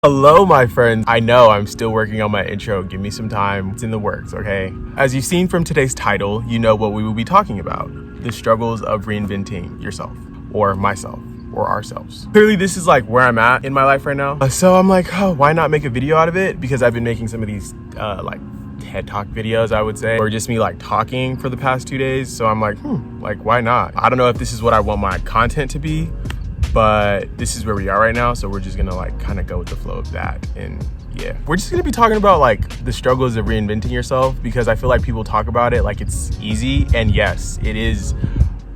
Hello, my friends. I know I'm still working on my intro. Give me some time. It's in the works, okay? As you've seen from today's title, you know what we will be talking about. The struggles of reinventing yourself or myself or ourselves. Clearly, this is like where I'm at in my life right now. So I'm like, oh, why not make a video out of it? Because I've been making some of these like TED Talk videos, I would say, or just me like talking for the past 2 days. So I'm like, why not? I don't know if this is what I want my content to be, but this is where we are right now, so we're just gonna like kind of go with the flow of that. And yeah, we're just gonna be talking about like the struggles of reinventing yourself, because I feel like people talk about it like it's easy, and yes, it is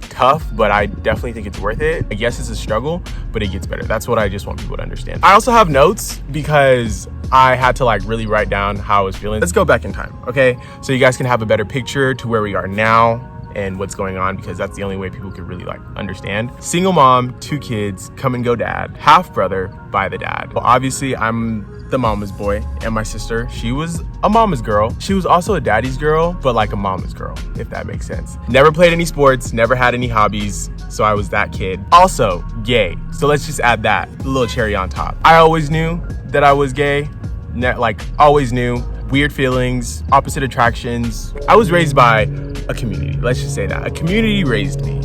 tough, but I definitely think it's worth it. I guess it's a struggle, but it gets better. That's what I just want people to understand. I also have notes because I had to like really write down how I was feeling. Let's go back in time, okay? So you guys can have a better picture to where we are now and what's going on, because that's the only way people could really like understand. Single mom, 2 kids, come and go dad, half brother by the dad. Well, obviously I'm the mama's boy, and my sister, she was a mama's girl. She was also a daddy's girl, but like a mama's girl, if that makes sense. Never played any sports, never had any hobbies, so I was that kid. Also gay, so let's just add that, a little cherry on top. I always knew that I was gay, always knew. Weird feelings, opposite attractions. I was raised by a community, let's just say that. A community raised me.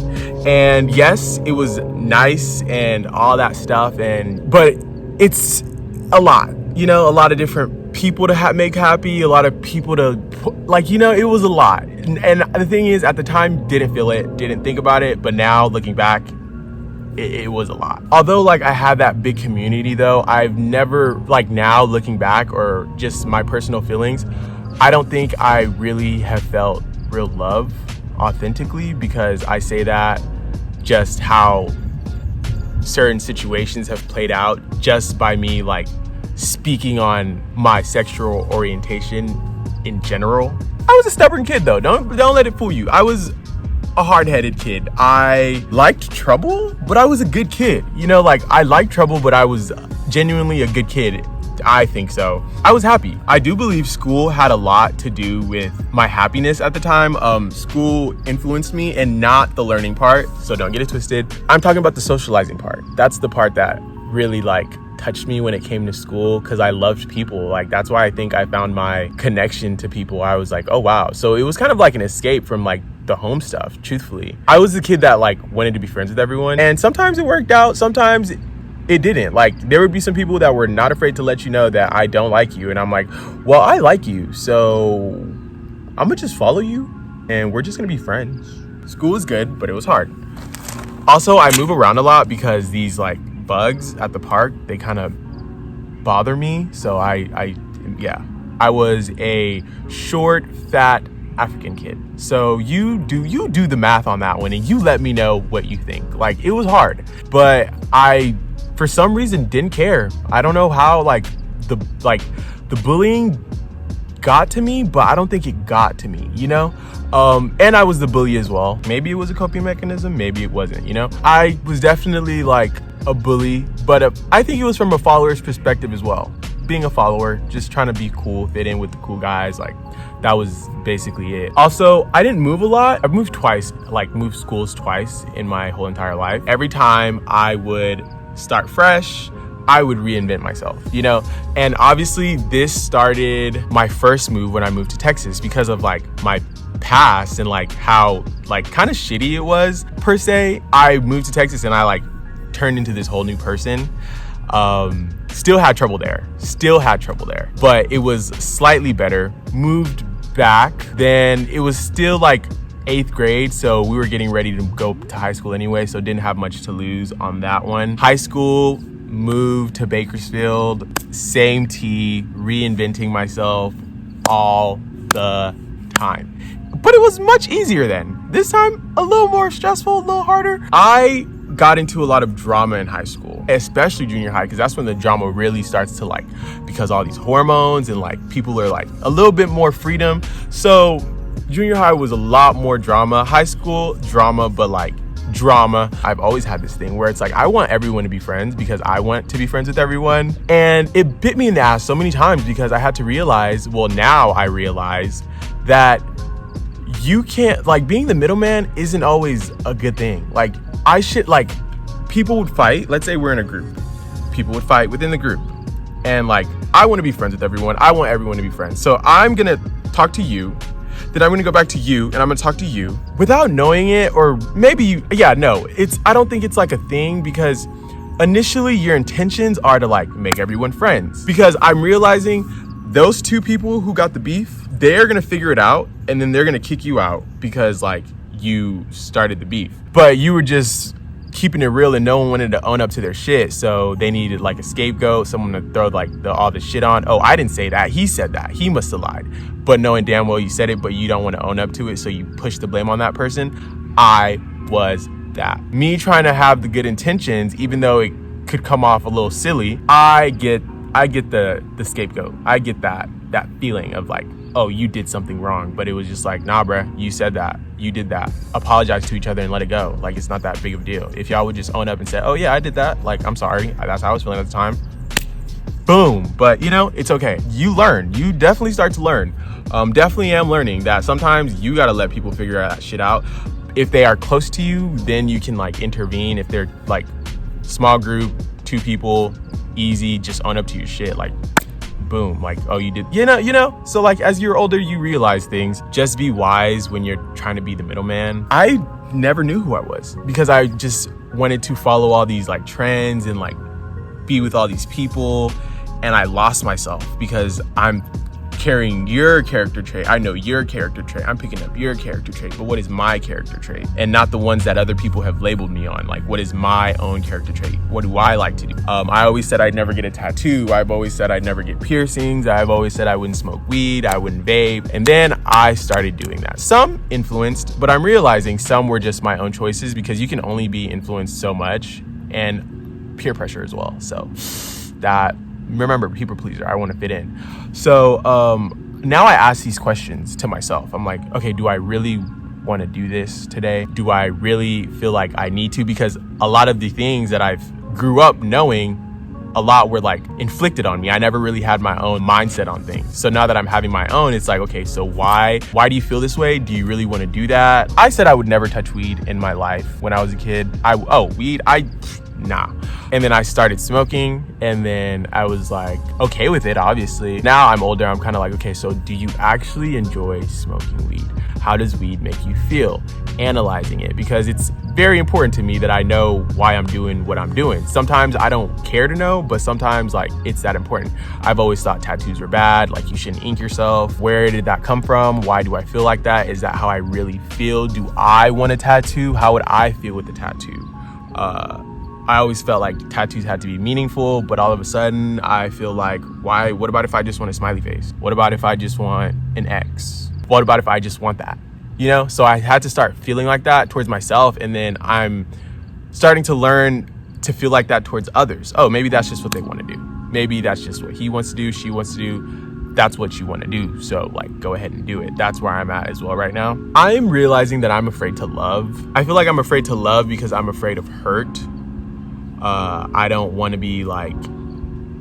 And yes, it was nice and all that stuff, but it's a lot, a lot of different people to make happy, a lot of people to, it was a lot. And the thing is, at the time, didn't feel it, didn't think about it, but now looking back, it was a lot. Although I had that big community though, I've never, now looking back, or just my personal feelings, I don't think I really have felt real love authentically, because I say that just how certain situations have played out just by me speaking on my sexual orientation in general. I was a stubborn kid though, don't let it fool you. I was a hard-headed kid. I liked trouble, but I was a good kid. I liked trouble, but I was genuinely a good kid. I think so. I was happy. I do believe school had a lot to do with my happiness at the time. School influenced me, and not the learning part, so don't get it twisted. I'm talking about the socializing part. That's the part that really touched me when it came to school, because I loved people. That's why I think I found my connection to people. I was like, oh wow. So it was kind of like an escape from the home stuff, truthfully. I was the kid that wanted to be friends with everyone, and sometimes it worked out, sometimes it didn't. There would be some people that were not afraid to let you know that I don't like you, and I'm like, well, I like you, so I'm gonna just follow you and we're just gonna be friends. School was good, but it was hard. Also, I move around a lot because these bugs at the park, they kind of bother me. So I was a short, fat African kid. So you do the math on that one, and you let me know what you think. It was hard, but I, for some reason, didn't care. I don't know how the bullying got to me, but I don't think it got to me, and I was the bully as well. Maybe it was a coping mechanism, maybe it wasn't. I was definitely a bully, but I think it was from a follower's perspective as well. Being a follower, just trying to be cool, fit in with the cool guys, that was basically it. Also, I didn't move a lot. I've moved twice, moved schools twice in my whole entire life. Every time I would start fresh, I would reinvent myself, and obviously this started my first move when I moved to Texas, because of my past and how kind of shitty it was per se. I moved to Texas and I turned into this whole new person. Still had trouble there, but it was slightly better. Moved back, then it was still 8th grade, so we were getting ready to go to high school anyway, so didn't have much to lose on that one. High school, moved to Bakersfield, same tea, reinventing myself all the time. But it was much easier then. This time, a little more stressful, a little harder. I got into a lot of drama in high school, especially junior high, because that's when the drama really starts to because all these hormones and people are a little bit more freedom. So junior high was a lot more drama. High school, drama, but drama. I've always had this thing where it's I want everyone to be friends, because I want to be friends with everyone. And it bit me in the ass so many times, because I had to realize, now I realize that you can't, being the middleman isn't always a good thing. People would fight. Let's say we're in a group. People would fight within the group. And like, I want to be friends with everyone. I want everyone to be friends. So I'm going to talk to you. Then I'm going to go back to you and I'm going to talk to you without knowing it. Or maybe, I don't think it's like a thing, because initially your intentions are to like make everyone friends. Because I'm realizing those two people who got the beef, they're going to figure it out and then they're going to kick you out because like you started the beef. But you were just keeping it real and no one wanted to own up to their shit. So they needed like a scapegoat, someone to throw like all the shit on. Oh, I didn't say that. He said that. He must have lied. But knowing damn well you said it, but you don't want to own up to it. So you push the blame on that person. I was that. Me trying to have the good intentions, even though it could come off a little silly, I get the scapegoat. I get that feeling of like, oh, you did something wrong. But it was just like, nah, bruh, you said that. You did that. Apologize to each other and let it go. Like, it's not that big of a deal. If y'all would just own up and say, oh yeah, I did that. Like, I'm sorry. That's how I was feeling at the time. Boom. But it's okay. You learn. You definitely start to learn. Definitely am learning that sometimes you got to let people figure that shit out. If they are close to you, then you can like intervene. If they're like small group, 2 people, easy, just own up to your shit. Like, boom, like, oh, you did, so like as you're older you realize things. Just be wise when you're trying to be the middleman. I never knew who I was because I just wanted to follow all these like trends and like be with all these people, and I lost myself because I'm carrying your character trait. I know your character trait. I'm picking up your character trait, but what is my character trait? And not the ones that other people have labeled me on. Like, what is my own character trait? What do I like to do? I always said I'd never get a tattoo. I've always said I'd never get piercings. I've always said I wouldn't smoke weed. I wouldn't vape. And then I started doing that. Some influenced, but I'm realizing some were just my own choices, because you can only be influenced so much, and peer pressure as well. So that, remember, people pleaser, I want to fit in. So now I ask these questions to myself. I'm like, okay, do I really want to do this today? Do I really feel like I need to? Because a lot of the things that I've grew up knowing, a lot were like inflicted on me. I never really had my own mindset on things. So now that I'm having my own, it's like, okay, so why do you feel this way? Do you really want to do that? I said I would never touch weed in my life when I was a kid. Nah. And then I started smoking, and then I was like, okay with it, obviously. Now I'm older, I'm kind of like, okay, so do you actually enjoy smoking weed? How does weed make you feel? Analyzing it, because it's very important to me that I know why I'm doing what I'm doing. Sometimes I don't care to know, but sometimes like it's that important. I've always thought tattoos were bad, like you shouldn't ink yourself. Where did that come from? Why do I feel like that? Is that how I really feel? Do I want a tattoo? How would I feel with the tattoo? I always felt like tattoos had to be meaningful, but all of a sudden I feel like, what about if I just want a smiley face? What about if I just want an X? What about if I just want that? So I had to start feeling like that towards myself, and then I'm starting to learn to feel like that towards others. Oh, maybe that's just what they want to do. Maybe that's just what he wants to do, she wants to do. That's what you want to do. So like, go ahead and do it. That's where I'm at as well right now. I'm realizing that I'm afraid to love. I feel like I'm afraid to love because I'm afraid of hurt. I don't want to be like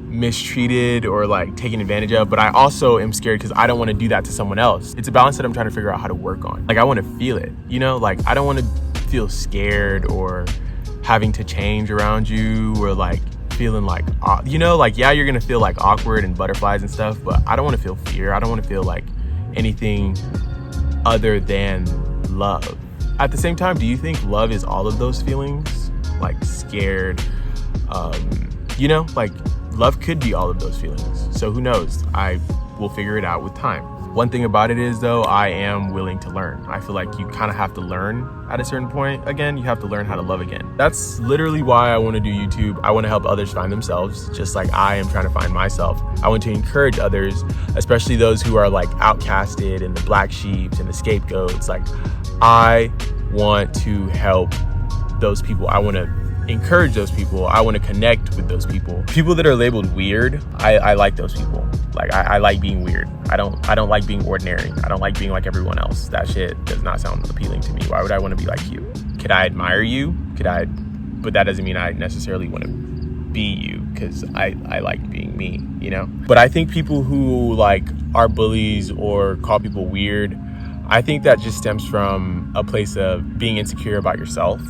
mistreated or like taken advantage of, but I also am scared because I don't want to do that to someone else. It's a balance that I'm trying to figure out how to work on. Like, I want to feel it, like I don't want to feel scared or having to change around you, or like feeling like, yeah, you're going to feel like awkward and butterflies and stuff, but I don't want to feel fear. I don't want to feel like anything other than love. At the same time, do you think love is all of those feelings? Like scared, like love could be all of those feelings. So who knows? I will figure it out with time. One thing about it is, though, I am willing to learn. I feel like you kind of have to learn at a certain point. Again, you have to learn how to love again. That's literally why I want to do YouTube. I want to help others find themselves, just like I am trying to find myself. I want to encourage others, especially those who are like outcasted and the black sheeps and the scapegoats. Like, I want to help those people. I want to encourage those people. I want to connect with those people. People that are labeled weird, I like those people. Like, I like being weird. I don't like being ordinary. I don't like being like everyone else. That shit does not sound appealing to me. Why would I want to be like you? Could I admire you? But that doesn't mean I necessarily want to be you, because I like being me, But I think people who like are bullies or call people weird, I think that just stems from a place of being insecure about yourself.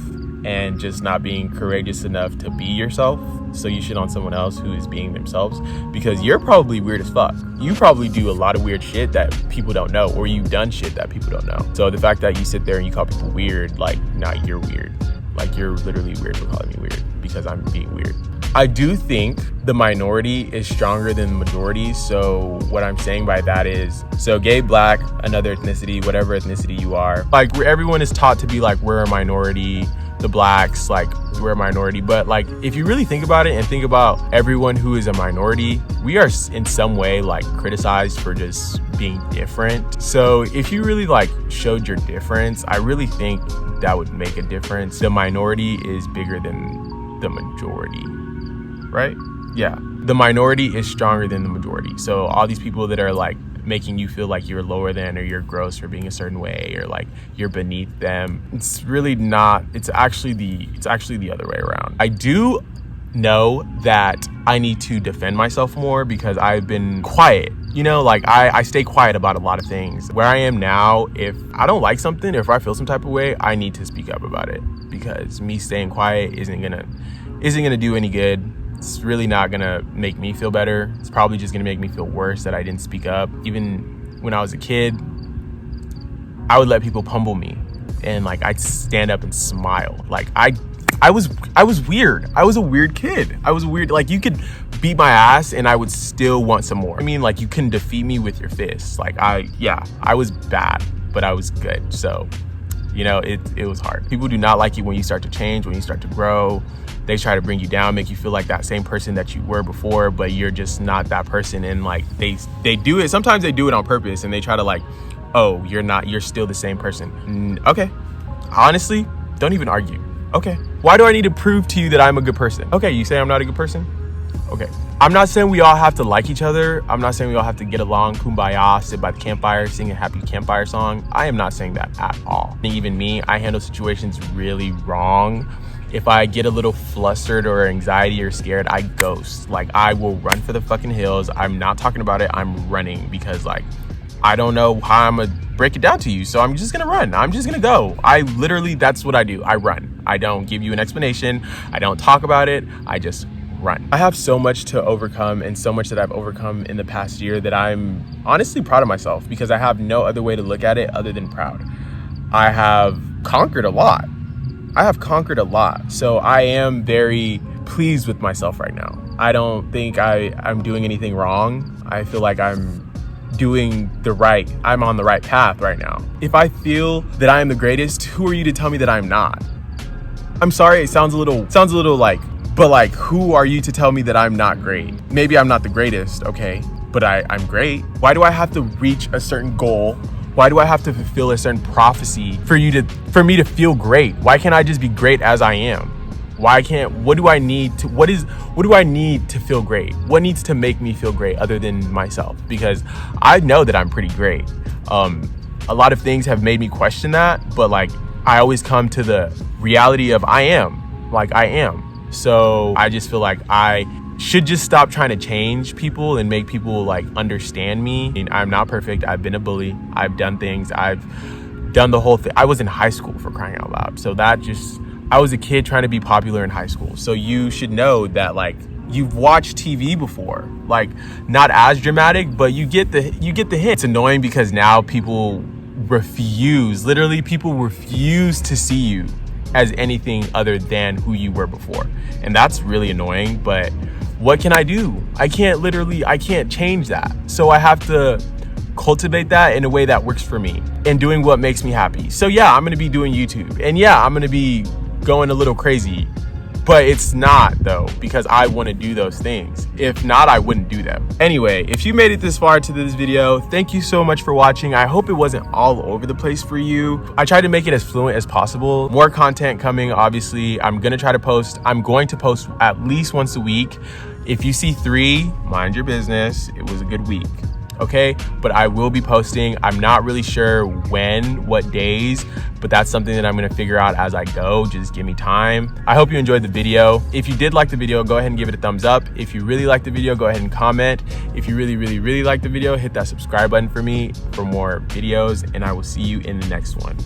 and just not being courageous enough to be yourself. So you shit on someone else who is being themselves, because you're probably weird as fuck. You probably do a lot of weird shit that people don't know, or you've done shit that people don't know. So the fact that you sit there and you call people weird, like, nah, you're weird. Like, you're literally weird for calling me weird because I'm being weird. I do think the minority is stronger than the majority. So what I'm saying by that is, so gay, black, another ethnicity, whatever ethnicity you are, like, everyone is taught to be like, we're a minority. The blacks, like, we're a minority. But like, if you really think about it and think about everyone who is a minority, we are in some way like criticized for just being different. So if you really like showed your difference, I really think that would make a difference. The minority is bigger than the majority, right? Yeah, the minority is stronger than the majority. So all these people that are like making you feel like you're lower than, or you're gross for being a certain way, or like you're beneath them, it's really not. It's actually the other way around. I do know that I need to defend myself more because I've been quiet. You know, like I stay quiet about a lot of things. Where I am now, if I don't like something, or if I feel some type of way, I need to speak up about it, because me staying quiet isn't gonna do any good. It's really not gonna make me feel better. It's probably just gonna make me feel worse that I didn't speak up. Even when I was a kid, I would let people pummel me, and like I'd stand up and smile. Like I was weird. I was a weird kid. Like, you could beat my ass and I would still want some more. I mean, like, you couldn't defeat me with your fists. Like, I was bad, but I was good. So, you know, it was hard. People do not like you when you start to change, when you start to grow. They try to bring you down, make you feel like that same person that you were before, but you're just not that person. And like, they do it. Sometimes they do it on purpose, and they try to like, oh, you're still the same person. Okay. Honestly, don't even argue. Okay. Why do I need to prove to you that I'm a good person? Okay. You say I'm not a good person? Okay. I'm not saying we all have to like each other. I'm not saying we all have to get along, kumbaya, sit by the campfire, sing a happy campfire song. I am not saying that at all. And even me, I handle situations really wrong. If I get a little flustered or anxiety or scared, I ghost. Like, I will run for the fucking hills. I'm not talking about it. I'm running, because like, I don't know how I'm gonna break it down to you. So I'm just gonna run. I'm just gonna go. That's what I do. I run. I don't give you an explanation. I don't talk about it. I just run. I have so much to overcome, and so much that I've overcome in the past year, that I'm honestly proud of myself, because I have no other way to look at it other than proud. I have conquered a lot. So I am very pleased with myself right now. I don't think I'm doing anything wrong. I feel like I'm on the right path right now. If I feel that I am the greatest, who are you to tell me that I'm not? I'm sorry, it sounds a little like, but like, who are you to tell me that I'm not great? Maybe I'm not the greatest, okay, but I'm great. Why do I have to reach a certain goal? Why do I have to fulfill a certain prophecy for me to feel great? Why can't I just be great as I am? What do I need to feel great? What needs to make me feel great other than myself? Because I know that I'm pretty great. A lot of things have made me question that, but like, I always come to the reality of I am. So I just feel like I should just stop trying to change people and make people like understand me. I mean, I'm not perfect. I've been a bully. I've done things. I've done the whole thing. I was in high school, for crying out loud. So I was a kid trying to be popular in high school. So you should know that, like, you've watched TV before, like, not as dramatic, but you get the hint. It's annoying because now people refuse to see you as anything other than who you were before. And that's really annoying, but what can I do? I can't change that. So I have to cultivate that in a way that works for me and doing what makes me happy. So yeah, I'm going to be doing YouTube, and yeah, I'm going to be going a little crazy, but it's not though, because I want to do those things. If not, I wouldn't do them. Anyway, if you made it this far to this video, thank you so much for watching. I hope it wasn't all over the place for you. I tried to make it as fluent as possible. More content coming, obviously. I'm going to post at least once a week. If you see 3, mind your business. It was a good week. Okay, but I will be posting. I'm not really sure what days, but that's something that I'm gonna figure out as I go. Just give me time. I hope you enjoyed the video. If you did like the video, go ahead and give it a thumbs up. If you really like the video, go ahead and comment. If you really, really, really like the video, hit that subscribe button for me for more videos, and I will see you in the next one.